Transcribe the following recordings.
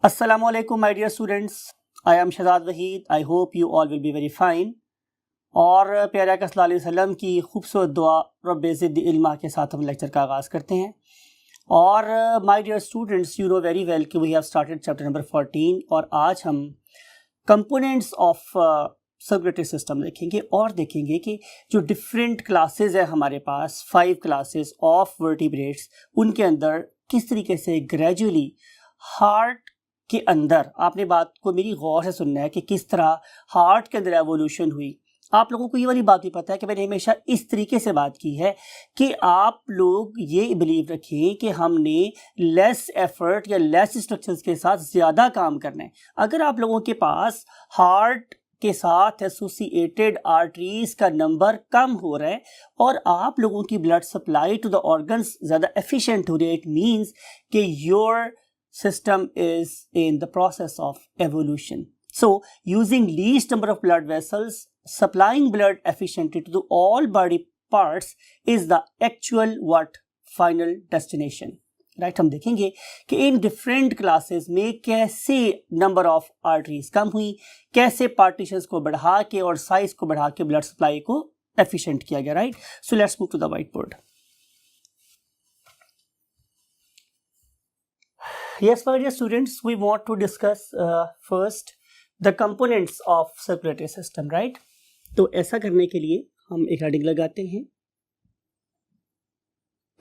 Assalamu alaikum my dear students. I am Shahzad Waheed. I hope you all will be very fine. और प्यारे आका सल्लल्लाहु अलैहि वसल्लम की खूबसूरत दुआ रब्बे ज़िद इल्मा के साथ हम लेक्चर का आगाज़ करते हैं। और my dear students, you know very well कि we have started chapter number 14 और आज हम कंपोनेंट्स ऑफ सर्कुलेटरी सिस्टम देखेंगे और देखेंगे कि जो डिफरेंट क्लासेस है हमारे पास 5 क्लासेस ऑफ वर्टिब्रेट्स, उनके अंदर किस तरीके से ग्रेजुअली हार्ट के अंदर, आपने बात को मेरी गौर से सुनना है कि किस तरह हार्ट के अंदर एवोल्यूशन हुई। आप लोगों को ये वाली बात भी पता है कि मैंने हमेशा इस तरीके से बात की है कि आप लोग ये बिलीव रखें कि हमने लेस एफर्ट या लेस इंस्ट्रक्शंस के साथ ज़्यादा काम करना है। अगर आप लोगों के पास हार्ट के साथ एसोसिएटेड आर्टरीज का नंबर कम हो रहा है और आप लोगों की blood supply to the organs ज़्यादा एफिशिएंट हो रही है, इट मीन्स कि your system is in the process of evolution. So, using least number of blood vessels, supplying blood efficiently to all body parts is the actual final destination. Right? हम देखेंगे कि इन different classes में कैसे number of arteries कम हुई, कैसे partitions को बढ़ा के और size को बढ़ा के blood supply को efficient किया गया. Right? So, let's move to the whiteboard. Yes, my dear students, we want to discuss first the components of circulatory system, right? तो ऐसा करने के लिए हम एक हेडिंग लगाते हैं,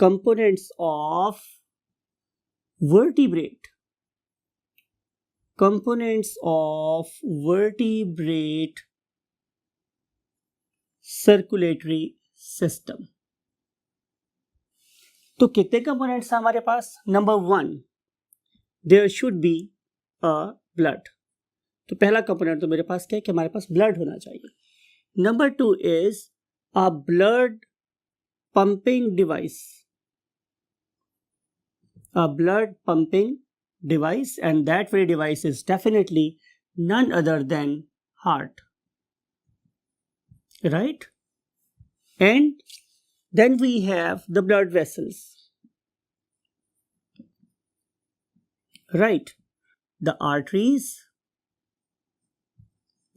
components of vertebrate, components of vertebrate circulatory system. तो कितने components हैं हमारे पास? Number 1, there should be a blood. तो पहला कंपोनेंट तो मेरे पास क्या है कि हमारे पास ब्लड होना चाहिए. Number 2 is a blood pumping device. A blood pumping device, and that very device is definitely none other than heart. Right? And then we have the blood vessels. Right, the arteries,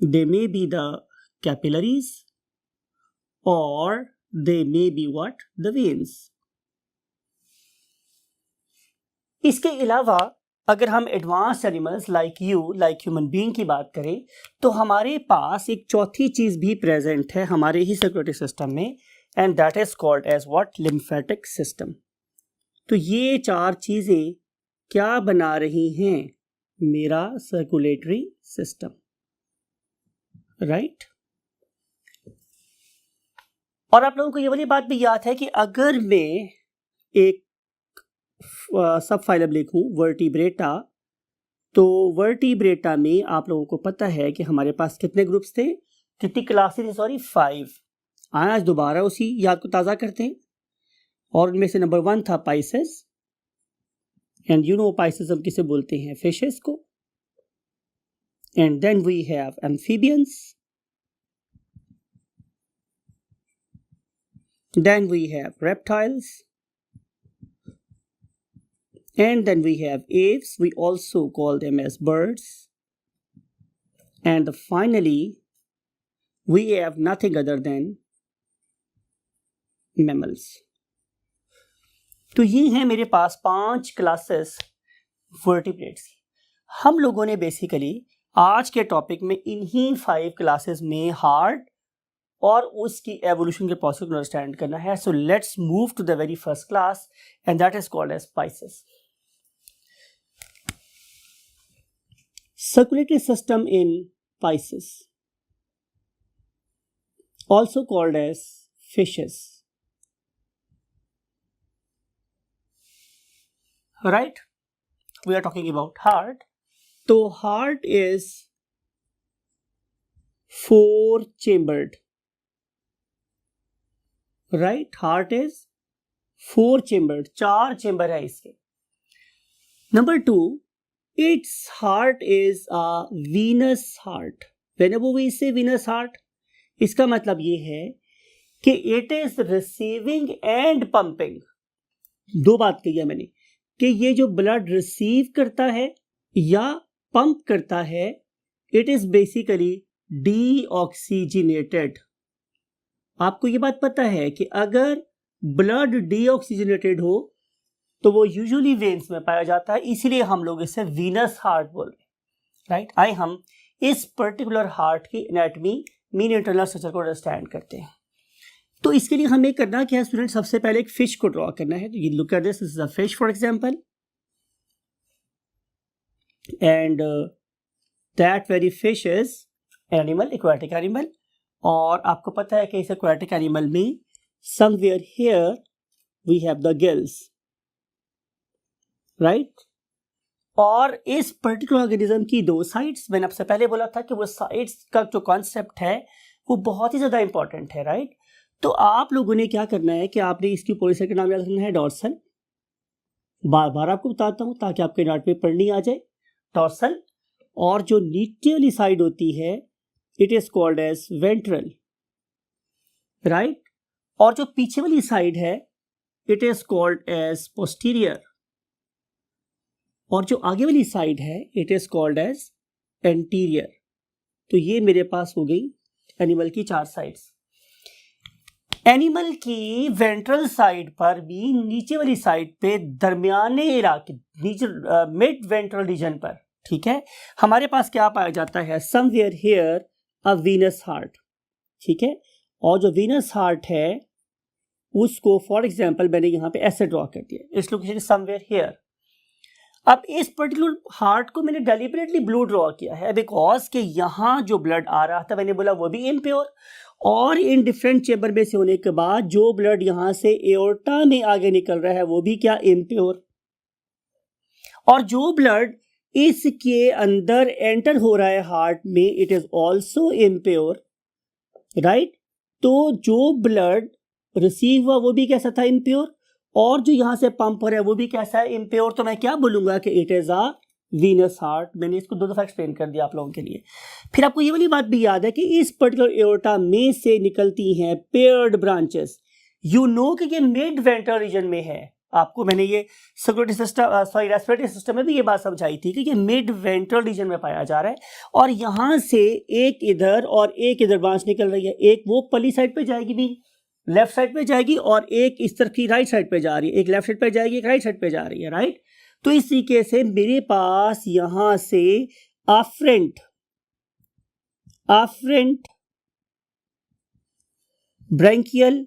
they may be the capillaries or they may be what? The veins. इसके अलावा अगर हम advance animals like human being की बात करें तो हमारे पास एक चौथी चीज भी प्रेजेंट है हमारे ही सर्कुलेटरी सिस्टम में, and that is called as what? Lymphatic system. तो ये 4 चीजें क्या बना रही हैं? मेरा सर्कुलेटरी सिस्टम. राइट? और आप लोगों को ये वाली बात भी याद है कि अगर मैं एक सब फाइलम लिखूं वर्टिब्रेटा, तो वर्टिब्रेटा में आप लोगों को पता है कि हमारे पास कितने ग्रुप्स थे, कितनी क्लासेस थे? सॉरी, 5. आज दोबारा उसी याद को ताज़ा करते हैं. और उनमें से नंबर 1 था Pisces. And you know Pisces हम किसे बोलते हैं? Fishes को. And then we have amphibians. Then we have reptiles. And then we have aves. We also call them as birds. And finally, we have nothing other than mammals. तो ये हैं मेरे पास 5 classes vertebrates की. हम लोगों ने basically आज के टॉपिक में इन्हीं 5 क्लासेस में हार्ट और उसकी एवोल्यूशन के प्रोसेस को अंडरस्टैंड करना है. So let's move to the very first class and that is called as Pisces. Circulatory system in Pisces, also called as fishes. Right? We are talking about heart. So heart is 4-chambered. Right? Heart is 4-chambered. 4 chamber है इसके. Number 2, its heart is a venous heart. Whenever we say venous heart, इसका मतलब ये है कि it is receiving and pumping. 2 बात कही है मैंने कि ये जो ब्लड रिसीव करता है या पंप करता है, इट इज बेसिकली डीऑक्सीजनेटेड। आपको ये बात पता है कि अगर ब्लड डीऑक्सीजनेटेड हो तो वो यूजुअली वेन्स में पाया जाता है, इसीलिए हम लोग इसे वीनस हार्ट बोल रहे हैं, राइट। आइए हम इस पर्टिकुलर हार्ट की एनाटॉमी, मीन इंटरनल स्ट्रक्चर को अंडरस्टैंड करते हैं। तो इसके लिए हमें करना क्या है स्टूडेंट, सबसे पहले एक फिश को ड्रॉ करना है। तो ये look at this is a fish for example, and that very fish is animal, aquatic animal. और आपको पता है कि इस एक्वाटिक एनिमल में somewhere here we have the gills, right. और इस पर्टिकुलर ऑर्गेनिज्म की दो साइड्स, मैंने आपसे पहले बोला था कि वो साइड्स का जो कॉन्सेप्ट है वो बहुत ही ज्यादा इंपॉर्टेंट है, राइट। तो आप लोगों ने क्या करना है कि आपने इसकी पूरी सेट का नाम याद रखना है, डॉर्सल। बार बार आपको बताता हूं ताकि आपके नोट में पढ़नी आ जाए, डॉर्सल। और जो नीचे वाली साइड होती है it is called as ventral, right. और जो पीछे वाली साइड है it is called as posterior, और जो आगे वाली साइड है it is called as anterior. तो ये मेरे पास हो गई एनिमल की चार साइड्स। एनिमल की वेंट्रल साइड पर भी नीचे वाली साइड पे दरमियाने इलाके, नीचे मिड वेंट्रल रीजन पर, ठीक है, हमारे पास क्या पाया जाता है, somewhere here a venous heart, ठीक है। और जो वीनस हार्ट है उसको फॉर एग्जांपल मैंने यहाँ पे ऐसे ड्रॉ कर दिया, इस लोकेशन समवेयर हियर। अब इस पर्टिकुलर हार्ट को मैंने डेलिबरेटली ब्लू ड्रॉ किया है बिकॉज कि यहाँ जो ब्लड आ रहा था, मैंने बोला वो भी इम्प्योर, और इन डिफरेंट चेंबर में से होने के बाद जो ब्लड यहाँ से एओर्टा में आगे निकल रहा है वो भी क्या, इम्प्योर। और जो ब्लड इसके अंदर एंटर हो रहा है हार्ट में it is also impure, right. तो जो ब्लड रिसीव हुआ वो भी कैसा था, इम्प्योर। और जो यहां से पंप हो रहा है वो भी कैसा है, इम्प्योर। तो मैं क्या बोलूंगा कि it is a venous heart. मैंने इसको दो दफा एक्सप्लेन कर दिया आप लोगों के लिए। फिर आपको ये वाली बात भी याद है कि इस पर्टिकुलर एओर्टा में से निकलती हैं पेयर्ड ब्रांचेस। यू नो कि ये मिड वेंट्रल रीजन में है। आपको मैंने ये रेस्पिरेटरी सिस्टम में भी ये बात समझाई थी कि ये मिड वेंट्रल रीजन में पाया जा रहा है। और यहां से एक इधर और एक इधर ब्रांच निकल रही है, एक वो पली साइड पे जाएगी, भी लेफ्ट साइड पे जाएगी, और एक इस तरफ की राइट साइड पे जा रही है, एक लेफ्ट साइड पे जाएगी, एक राइट साइड पे जा रही है, राइट। तो इस तरीके से मेरे पास यहां से afferent branchial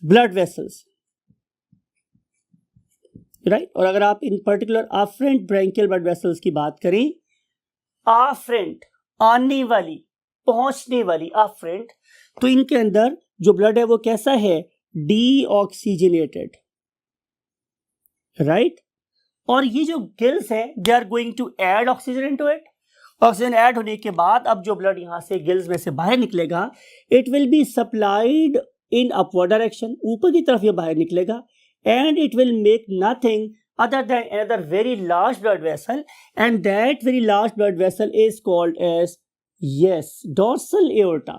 blood vessels, right. और अगर आप इन particular afferent branchial blood vessels की बात करें, अफ्रेंट आने वाली, पहुंचने वाली, अफ्रेंट, तो इनके अंदर जो ब्लड है वो कैसा है, डीऑक्सीजनेटेड, राइट। और ये जो गिल्स है they are going to add oxygen into it. Oxygen add होने के बाद अब जो ब्लड यहां से गिल्स में से बाहर निकलेगा it will be supplied in upward direction, ऊपर की तरफ ये बाहर निकलेगा, and it will make nothing other than another very large blood vessel, and that very large blood vessel is called as, yes, dorsal aorta.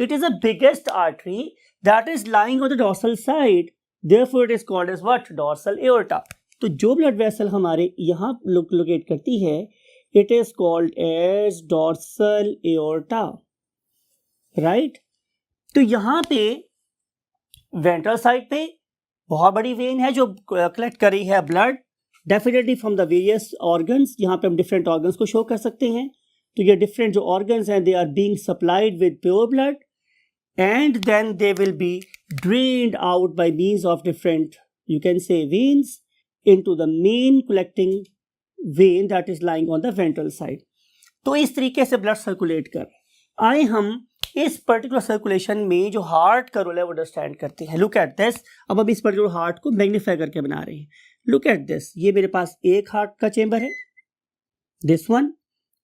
It is the biggest artery that is lying on the dorsal side, therefore it is called as what, dorsal aorta. तो जो blood vessel हमारे यहाँ locate करती है it is called as dorsal aorta, right? तो यहाँ पे ventral side पे बहुत बड़ी वेन है जो कलेक्ट कर रही है blood, definitely from the various organs. यहाँ पे हम डिफरेंट ऑर्गन्स को शो कर सकते हैं। तो ये डिफरेंट जो ऑर्गन्स हैं they are being supplied with pure blood, and then they will be drained out by means of different, you can say, veins into the main collecting vein that is lying on the ventral side. तो इस तरीके से blood circulate कर आए हम इस particular circulation में जो हार्ट का रोल है वो अंडरस्टैंड करते हैं। Look at this. अब हम इस पर्टिकुलर हार्ट को मैग्नीफाई करके बना रहे हैं। लुक एट दिस, ये मेरे पास एक हार्ट का चेंबर है, this one,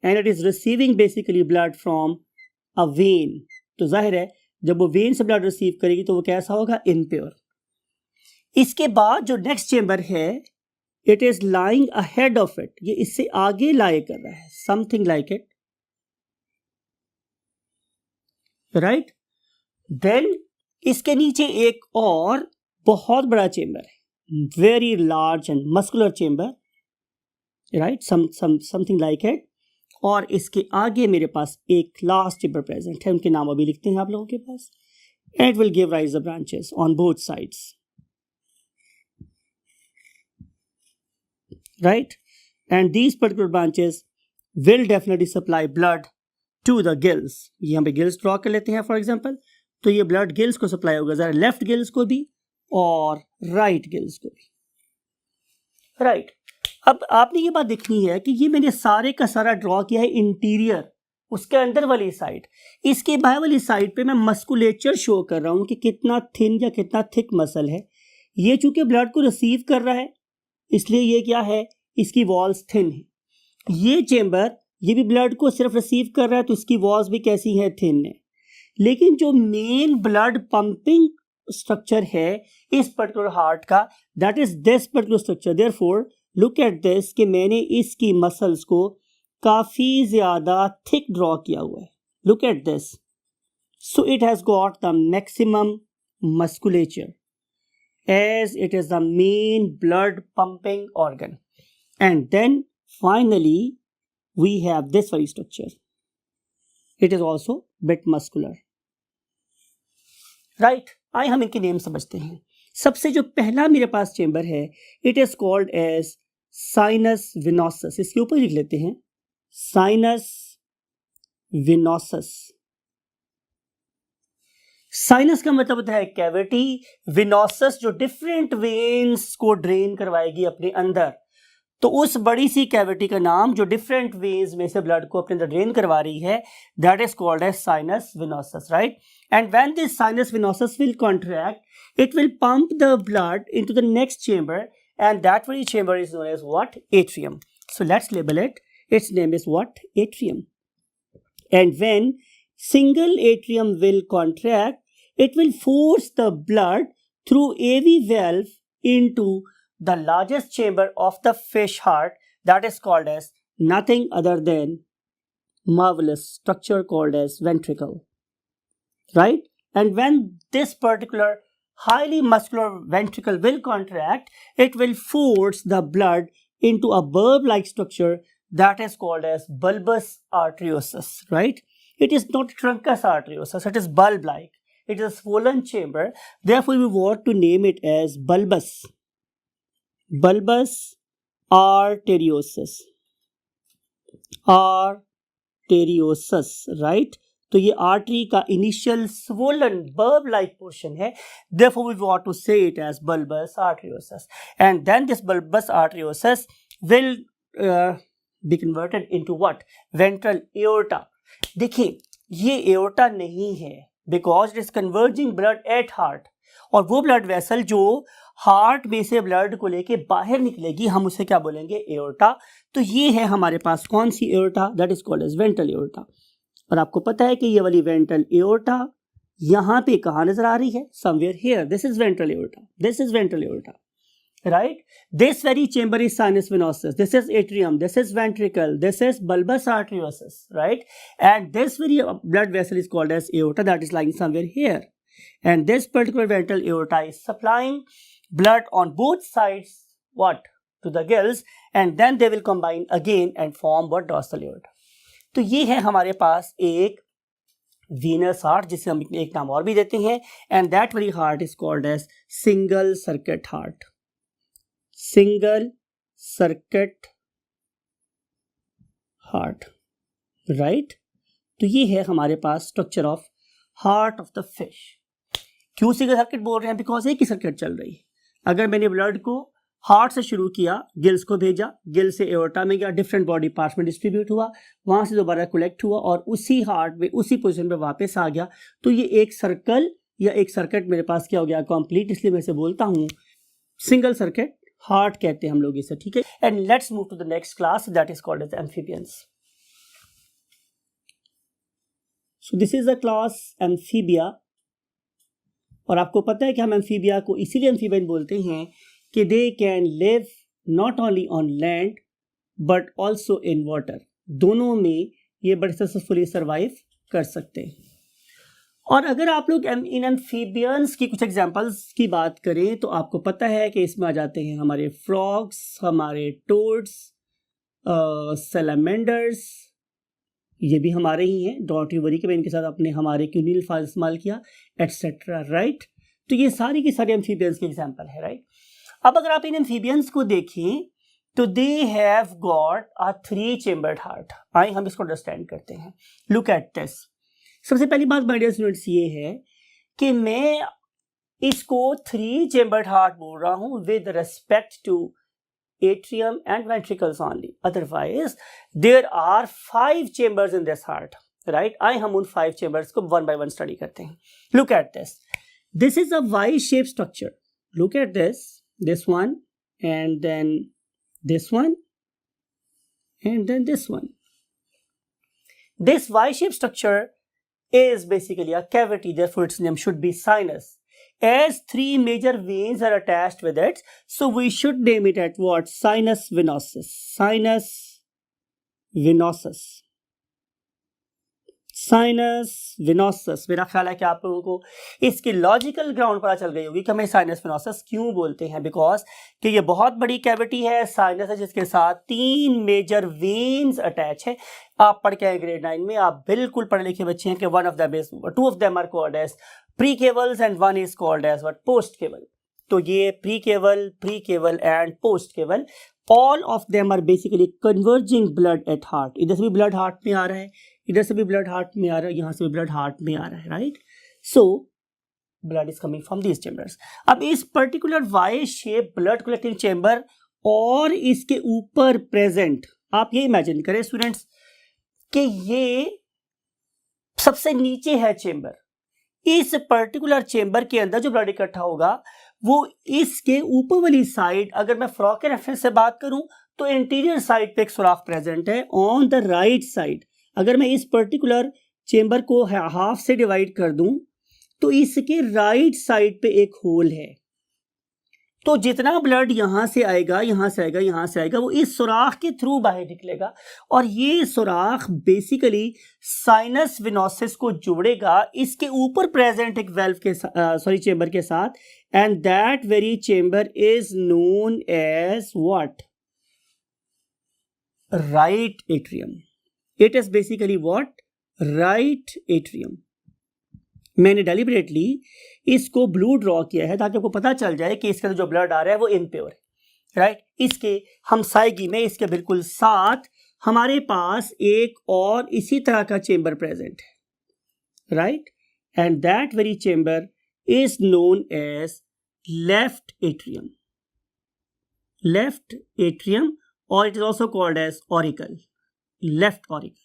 and it is receiving basically blood from a when. तो जाहिर है जब वो वेन से ब्लड रिसीव करेगी तो वो कैसा होगा, इम्प्योर। इसके बाद जो नेक्स्ट चेंबर है it is lying ahead of it, ये इससे आगे लाए कर रहा है, something like it, right. Then इसके नीचे एक और बहुत बड़ा चेंबर है, very large and muscular chamber, right? Something like it. और इसके आगे मेरे पास एक लास्ट चेम्बर प्रेजेंट है, उनके नाम अभी लिखते हैं आप लोगों के पास. It will give rise to branches on both sides, right? And these particular branches will definitely supply blood to the gills. ये हम गिल्स ड्रॉ कर लेते हैं फॉर एग्जांपल. तो ये ब्लड गिल्स को सप्लाई होगा, जरा लेफ्ट गिल्स को भी और राइट गिल्स को भी, राइट. अब आपने ये बात देखनी है कि ये मैंने सारे का सारा ड्रॉ किया है इंटीरियर, उसके अंदर वाली साइड. इसके बाहर वाली साइड पे मैं मस्कुलेचर शो कर रहा हूं कि कितना थिन या कितना थिक मसल है. ये चूंकि ब्लड को रिसीव कर रहा है इसलिए ये क्या है, इसकी वॉल्स थिन है. ये चेम्बर ये भी ब्लड को सिर्फ रिसीव कर रहा है तो इसकी वॉल्स भी कैसी है, थिन है. लेकिन जो मेन ब्लड पंपिंग स्ट्रक्चर है इस पर्टिकुलर हार्ट का, that is this particular structure. Therefore look at this कि मैंने इसकी मसल्स को काफी ज्यादा थिक ड्रॉ किया हुआ है. Look at this. So it has got the maximum musculature as it is the main blood pumping organ. And then finally we have this very structure. It is also bit muscular, right? आइए हम इनके name समझते हैं. सबसे जो पहला मेरे पास chamber है, it is called as sinus venosus. इसके ऊपर लिख लेते हैं sinus venosus. साइनस का मतलब होता है कैविटी, विनोसस जो डिफरेंट वेन्स को ड्रेन करवाएगी अपने अंदर. तो उस बड़ी सी कैविटी का नाम जो डिफरेंट वेन्स में से ब्लड को अपने अंदर ड्रेन करवा रही है, that is called as sinus venosus, right? And when this sinus venosus will contract, it will pump the blood into the next chamber, and that very chamber is known as what? Atrium. So let's label it. Its name is what? Atrium. And when single atrium will contract, it will force the blood through AV valve into the largest chamber of the fish heart, that is called as nothing other than marvelous structure called as ventricle, right? And when this particular highly muscular ventricle will contract, it will force the blood into a bulb-like structure that is called as bulbous arteriosus, right? It is not truncus arteriosus, it is bulb-like. It is a swollen chamber. Therefore, we want to name it as bulbous. Bulbous arteriosus. Arteriosus, right? तो ये artery का initial swollen bulb-like portion है. Therefore, we want to say it as bulbous arteriosus. And then this bulbous arteriosus will be converted into what? Ventral aorta. देखिए ये aorta नहीं है, because it is converging blood at heart, और वो blood vessel जो heart में से blood को लेके बाहर निकलेगी हम उसे क्या बोलेंगे? एओर्टा. तो ये है हमारे पास कौन सी aorta? That is called as ventral aorta. और आपको पता है कि ये वाली वेंट्रल एओर्टा यहाँ पे कहाँ नजर आ रही है? Somewhere here. This is ventral aorta. This is ventral aorta, right? This very chamber is sinus venosus, this is atrium, this is ventricle, this is bulbous arteriosus, right? And this very blood vessel is called as aorta, that is lying somewhere here. And this particular ventral aorta is supplying blood on both sides, what? To the gills, and then they will combine again and form what? Dorsal aorta. तो ये है हमारे पास एक venous heart, जिसे हम एक नाम और भी देते हैं, and that very heart is called as single circuit heart. Single circuit heart, right? तो ये है हमारे पास structure of heart of the fish. क्यों सिंगल सर्किट बोल रहे हैं? बिकॉज एक ही सर्किट चल रही है. अगर मैंने ब्लड को हार्ट से शुरू किया, गिल्स को भेजा, गिल से एओर्टा में गया, डिफरेंट बॉडी पार्ट्स में डिस्ट्रीब्यूट हुआ, वहां से दोबारा कलेक्ट हुआ और उसी हार्ट में उसी पोजीशन पे वापस आ गया, तो ये एक सर्कल या एक सर्किट मेरे पास क्या हो गया? कंप्लीट. इसलिए मैं इसे बोलता हूँ सिंगल सर्किट हार्ट कहते हैं हम लोग इसे, ठीक है? And let's move to the next class, that is called as amphibians. So this is the class amphibia. और आपको पता है कि हम एम्फीबिया को इसीलिए एम्फीबियन बोलते हैं कि they can live not only on land but also in water. दोनों में ये बड़े सक्सेसफुली सर्वाइव कर सकते हैं. और अगर आप लोग इन एम्फीबियंस की कुछ एग्जांपल्स की बात करें तो आपको पता है कि इसमें आ जाते हैं हमारे फ्रॉग्स, हमारे टोड्स, सैलामेंडर्स, ये भी हमारे ही हैं, डोंट यू वरी कि मैं इनके साथ अपने हमारे क्यों नहीं अल्फाज इस्तेमाल किया, एटसेट्रा, राइट। तो ये सारी की सारी एम्फीबियंस के एग्जांपल है, राइट। अब अगर आप इन एम्फीबियंस को देखें तो they have got a 3 chambered heart. आइए हम इसको अंडरस्टैंड करते हैं। Look at this. सबसे पहली बात माय डियर स्टूडेंट्स ये है कि मैं इसको 3 चेम्बर्ड हार्ट बोल रहा हूं with respect to atrium and ventricles only, otherwise there are 5 chambers in this heart, right। आइए हम उन 5 chambers को one by one study करते हैं। Look at this, this is a Y-shaped structure, look at this one and then this one and then this one. This Y-shaped structure is basically a cavity, therefore its name should be sinus. As 3 major veins are attached with it, so we should name it at what? Sinus venosus. Sinus venosus. Sinus venosus. मेरा ख्याल है कि आप लोगों को इसकी logical ground पता चल गई होगी कि हमें साइनस वेनोसस क्यों बोलते हैं, बिकॉज कि ये बहुत बड़ी कैविटी है, साइनस है जिसके साथ 3 मेजर वेन्स अटैच है। आप पढ़ के आए ग्रेड 9 में, आप बिल्कुल पढ़े लिखे बच्चे हैं कि one of the base 2 of them are called as pre cavals and 1 is called as what? Post caval. तो ये pre caval and post caval, all of them are basically converging blood at heart. इधर से भी blood heart में आ रहा है, इधर से भी ब्लड हार्ट में आ रहा है, यहां से भी ब्लड हार्ट में आ रहा है, right. So blood is coming from these chambers. अब इस particular Y shape blood collecting chamber और इसके ऊपर प्रेजेंट, आप ये इमेजिन करें स्टूडेंट्स कि ये सबसे नीचे है चेंबर। इस पर्टिकुलर चेंबर के अंदर जो ब्लड इकट्ठा होगा वो इसके ऊपर वाली साइड, अगर मैं फ्रॉग के रेफरेंस से बात करूं तो इंटीरियर साइड पे एक सुराख प्रेजेंट है ऑन द राइट साइड। अगर मैं इस पर्टिकुलर चेंबर को हाफ से डिवाइड कर दूं तो इसके राइट साइड पे एक होल है। तो जितना ब्लड यहां से आएगा, यहां से आएगा, यहां से आएगा, वो इस सुराख के थ्रू बाहर निकलेगा और ये सुराख बेसिकली साइनस वेनोसिस को जोड़ेगा इसके ऊपर प्रेजेंट एक वेल्व के चेंबर के साथ, and that very chamber is known as what? Right atrium. It is basically what? Right atrium. मैंने डेलिबरेटली इसको ब्लू ड्रॉ किया है ताकि आपको पता चल जाए कि इसके जो ब्लड आ रहा है वो इम्प्योर है, राइट। इसके हमसायगी में इसके बिल्कुल साथ हमारे पास एक और इसी तरह का चेंबर प्रेजेंट है, right, and that very chamber is known as left atrium. Left atrium, और it is also called as auricle, left auricle.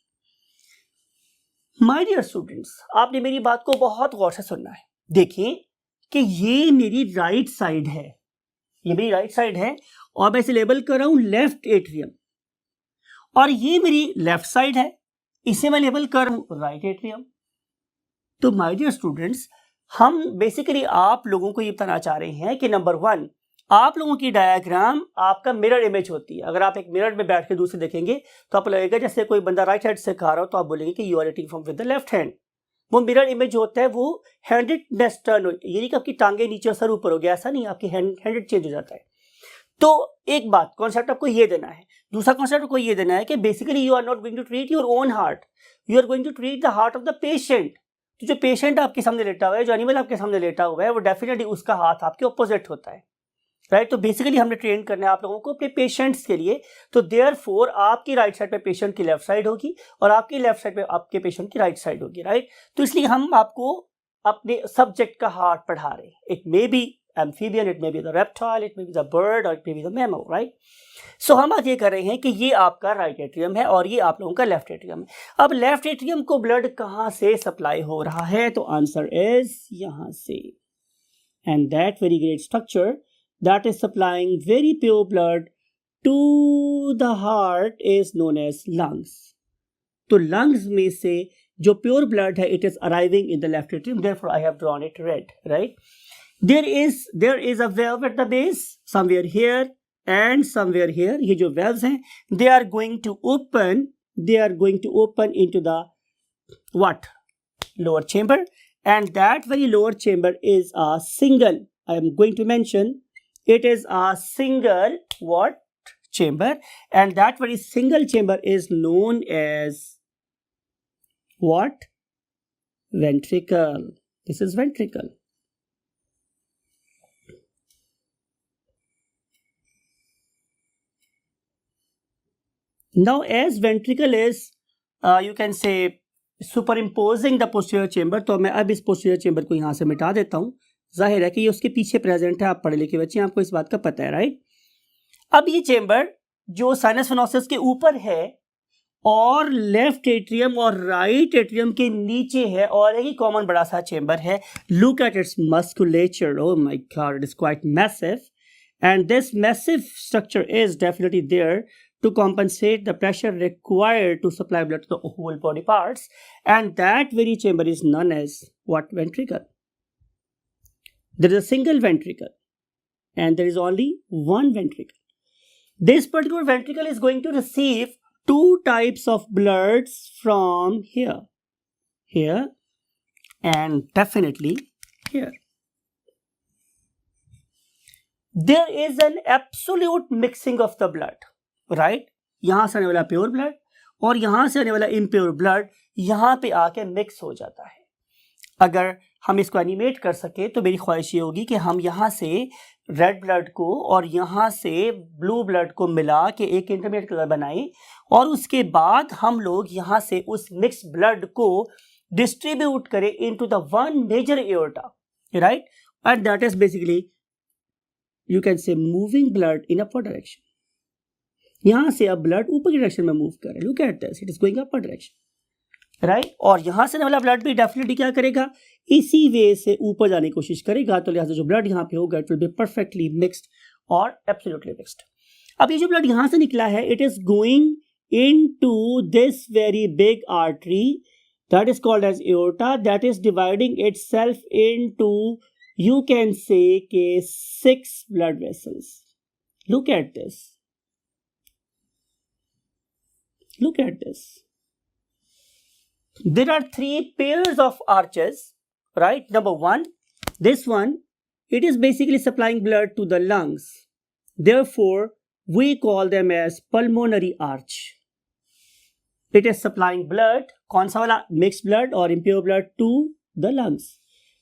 My dear students, आपने मेरी बात को बहुत गौर से सुनना है। देखिए कि ये मेरी राइट साइड है, ये मेरी राइट साइड है और मैं इसे लेबल कर रहा हूं लेफ्ट एट्रियम, और ये मेरी लेफ्ट साइड है, इसे मैं लेबल कर रहा हूं राइट एट्रियम। तो माय डियर स्टूडेंट्स, हम बेसिकली आप लोगों को ये बताना चाह रहे हैं कि नंबर 1, आप लोगों की डायग्राम आपका मिरर इमेज होती है। अगर आप एक मिरर में बैठ के दूसरे देखेंगे तो आपको लगेगा जैसे कोई बंदा राइट हैंड से खा रहा हो तो आप बोलेंगे कि you are eating from with the left hand. वो मिरर इमेज होता है, वो हैंडेडनेस टर्न हो, ये नहीं कि आपकी टांगे नीचे और सर ऊपर हो गया, ऐसा नहीं, आपकी हैंडेड चेंज हो जाता है। तो एक बात कॉन्सेप्ट आपको ये देना है। दूसरा कॉन्सेप्ट आपको ये देना है कि basically you are not going to treat your own heart, you are going to treat the heart of the patient. तो जो पेशेंट आपके सामने लेटा हुआ है, जो एनिमल आपके सामने लेटा हुआ है, वो डेफिनेटली उसका हाथ आपके ऑपोजिट होता है, राइट। तो बेसिकली हमने ट्रेन करना है आप लोगों को अपने पेशेंट्स के लिए। तो देयरफॉर आपकी राइट साइड पे पेशेंट की लेफ्ट साइड होगी और आपकी लेफ्ट साइड पे आपके पेशेंट की राइट साइड होगी, राइट। तो इसलिए हम आपको अपने सब्जेक्ट का हार्ट पढ़ा रहे हैं। It may be amphibian, it may be the reptile, it may be the bird, और it may be the mammal, right. So हम आज ये कर रहे हैं कि ये आपका राइट एट्रियम है और ये आप लोगों का लेफ्ट एट्रियम है। अब लेफ्ट एट्रियम को ब्लड कहाँ से सप्लाई हो रहा है? तो आंसर इज यहां से, and that very great structure that is supplying very pure blood to the heart is known as lungs. तो lungs में से जो pure blood है, it is arriving in the left atrium, therefore I have drawn it red, right? There is a valve at the base, somewhere here and somewhere here. ये जो valves हैं, they are going to open into the what? Lower chamber, and that very lower chamber is a single, I am going to mention, it is a single what chamber, and that very single chamber is known as what? Ventricle. This is ventricle. Now as ventricle is you can say superimposing the posterior chamber, तो मैं अब इस posterior chamber को यहाँ से मिटा देता हूँ। जाहिर है कि ये उसके पीछे प्रेजेंट है, आप पढ़े लिखे बच्चे आपको इस बात का पता है, राइट। अब ये चेंबर जो साइनस वेनोसस के ऊपर है और लेफ्ट एट्रियम और राइट एट्रियम के नीचे है, और एक ही कॉमन बड़ा सा चेंबर है। Look at its musculature, oh my god, it is quite massive, and this massive structure is definitely there to compensate the pressure required to supply blood to the whole body parts, and that very chamber is known as what? Ventricle. There is a single ventricle and there is only one ventricle. This particular ventricle is going to receive two types of bloods from here and definitely here. There is an absolute mixing of the blood, right. यहां से आने वाला pure blood और यहां से आने वाला impure blood यहां पे आके मिक्स हो जाता है। अगर हम इसको एनिमेट कर सके तो मेरी ख्वाहिश ये होगी कि हम यहां से रेड ब्लड को और यहां से ब्लू ब्लड को मिला के एक इंटरमीडिएट कलर बनाएं, और उसके बाद हम लोग यहां से उस मिक्स ब्लड को डिस्ट्रीब्यूट करें into the one major aorta, right, and that is basically you can say moving blood in upward direction. यहां से अब ब्लड ऊपर की डायरेक्शन में मूव कर रहा है, look at this, it is going upward direction, right. और यहां से वाला ब्लड भी डेफिनेटली क्या करेगा, इसी वे से ऊपर जाने की कोशिश करेगा, तो लिहाजा जो ब्लड यहां पे होगा it will be perfectly mixed और एब्सोल्युटली मिक्स्ड। अब ये जो ब्लड यहां से निकला है, it is going into this very big artery that is called as aorta, that is dividing itself into you can say के 6 blood vessels. Look at this, look at this. There are 3 pairs of arches, right? Number 1, this one, it is basically supplying blood to the lungs. Therefore, we call them as pulmonary arch. It is supplying blood, kaun sa wala? Mixed blood or impure blood to the lungs.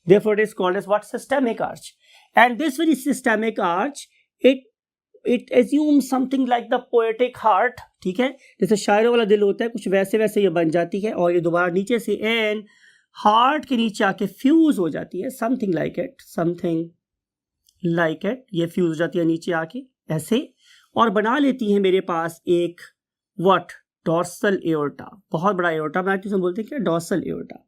Therefore, it is called as what? Systemic arch. And this very systemic arch, it assumes something like the poetic heart, ठीक है, जैसे शायरों वाला दिल होता है, कुछ वैसे वैसे ये बन जाती है और ये दोबारा नीचे से एन हार्ट के नीचे आके फ्यूज हो जाती है, समथिंग लाइक इट, ये फ्यूज हो जाती है नीचे आके ऐसे, और बना लेती है मेरे पास एक व्हाट? Dorsal aorta. बहुत बड़ा एओर्टा बनाती है, बोलते हैं क्या? Dorsal aorta,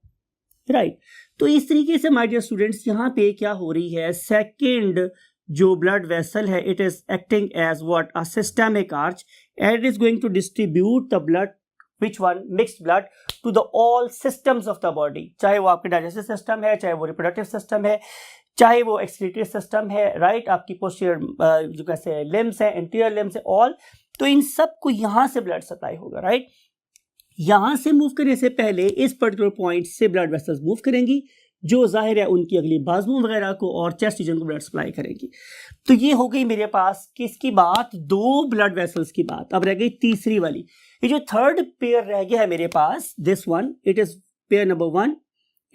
right. तो इस तरीके से माय डियर स्टूडेंट्स यहाँ पे क्या हो रही है, सेकेंड जो ब्लड वेसल है, it is acting as what? A systemic arch, and it is going to distribute the blood, which one? Mixed blood to the all systems of the body, चाहे वो आपके डाइजेस्टिव सिस्टम है, चाहे वो reproductive system है, चाहे वो excretory system है, राइट, आपकी पोस्टीरियर जो कैसे लिम्स है, एंटीरियर लिम्स है, ऑल, तो इन सब को यहां से ब्लड सप्लाई होगा, राइट। यहां से मूव करने से पहले इस पर्टिकुलर पॉइंट से ब्लड वेसल्स मूव करेंगी, जो जाहिर है उनकी अगली बाजुओं वगैरह को और चेस्ट रीजन को ब्लड सप्लाई करेगी। तो ये हो गई मेरे पास किसकी बात? 2 ब्लड वेसल्स की बात। अब रह गई तीसरी वाली, ये जो थर्ड पेयर रह गया है मेरे पास, this one, it is pair number 1,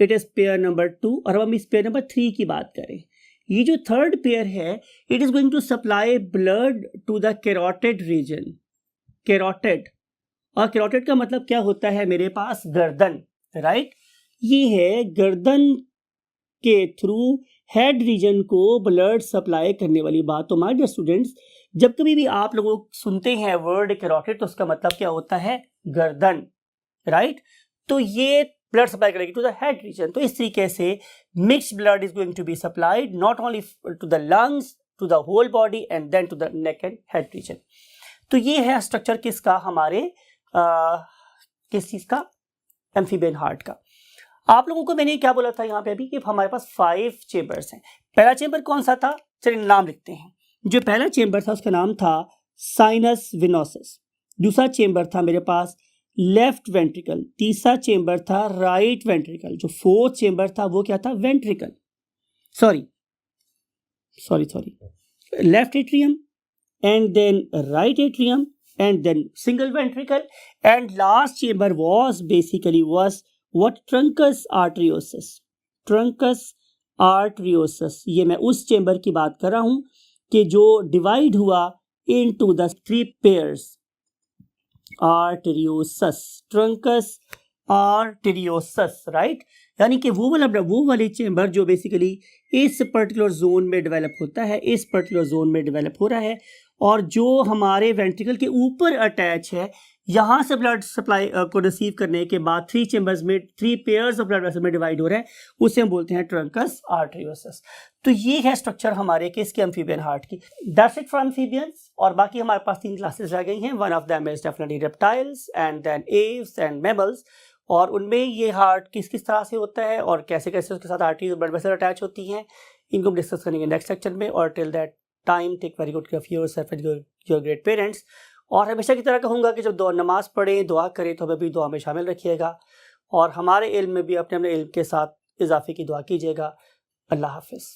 it is pair number 2, और अब हम इस पेयर नंबर 3 की बात करें। ये जो थर्ड पेयर है, it is going to supply blood to the carotid region, carotid, और कैरोटिड का मतलब क्या होता है मेरे पास? गर्दन, राइट। ये है गर्दन के थ्रू हेड रीजन को ब्लड सप्लाई करने वाली बात। तो माय डियर स्टूडेंट्स, जब कभी भी आप लोग सुनते हैं वर्ड कैरोटिड, तो उसका मतलब क्या होता है? गर्दन, राइट। तो ये ब्लड सप्लाई करेगी टू द हेड रीजन। तो इस तरीके से mixed blood is going to be supplied not only to the lungs, to the whole body and then to the neck and head region. तो ये है स्ट्रक्चर किसका? हमारे किस चीज का? एम्फीबियन हार्ट का। आप लोगों को मैंने क्या बोला था यहाँ पे अभी कि हमारे पास 5 चेंबर्स हैं। पहला चेंबर कौन सा था? चलिए नाम लिखते हैं। जो पहला चेंबर था उसका नाम था साइनस वेनोसस। दूसरा चेंबर था मेरे पास लेफ्ट वेंट्रिकल, तीसरा चेंबर था राइट वेंट्रिकल, जो फोर्थ चेंबर था वो क्या था, ventricle, sorry left atrium and then right atrium and then single ventricle, and last chamber was what, truncus arteriosus. ये मैं उस चेंबर की बात कर रहा हूं कि जो डिवाइड हुआ into the 3 pairs, arteriosus, truncus arteriosus, right, यानी कि वो वाली चेंबर जो बेसिकली इस पर्टिकुलर जोन में डेवलप होता है, इस पर्टिकुलर जोन में डेवलप हो रहा है, और जो हमारे वेंट्रिकल के ऊपर अटैच है, यहाँ से ब्लड सप्लाई को रिसीव करने के बाद 3 चेंबर्स में 3 पेयर्स ऑफ ब्लड वेसल में डिवाइड हो रहा है, उसे हम बोलते हैं ट्रंकस आर्टरियोसस। तो ये है स्ट्रक्चर हमारे किसके, एम्फीबियन हार्ट की। That's it for amphibians. और बाकी हमारे पास 3 क्लासेस रह गई हैं। One of them is definitely reptiles and then aves and mammals, और उनमें ये हार्ट किस किस तरह से होता है और कैसे कैसे उसके साथ आर्टरीज और ब्लड वेसल अटैच होती हैं, इनको हम डिस्कस करेंगे नेक्स्ट लेक्चर में। और till that time take very good care of yourself and your great parents. और हमेशा की तरह कहूँगा कि जब नमाज पढ़ें, दुआ करें, तो हमें भी दुआ में शामिल रखिएगा, और हमारे इल्म में भी अपने इल्म के साथ इजाफे की दुआ कीजिएगा। अल्लाह हाफिज़।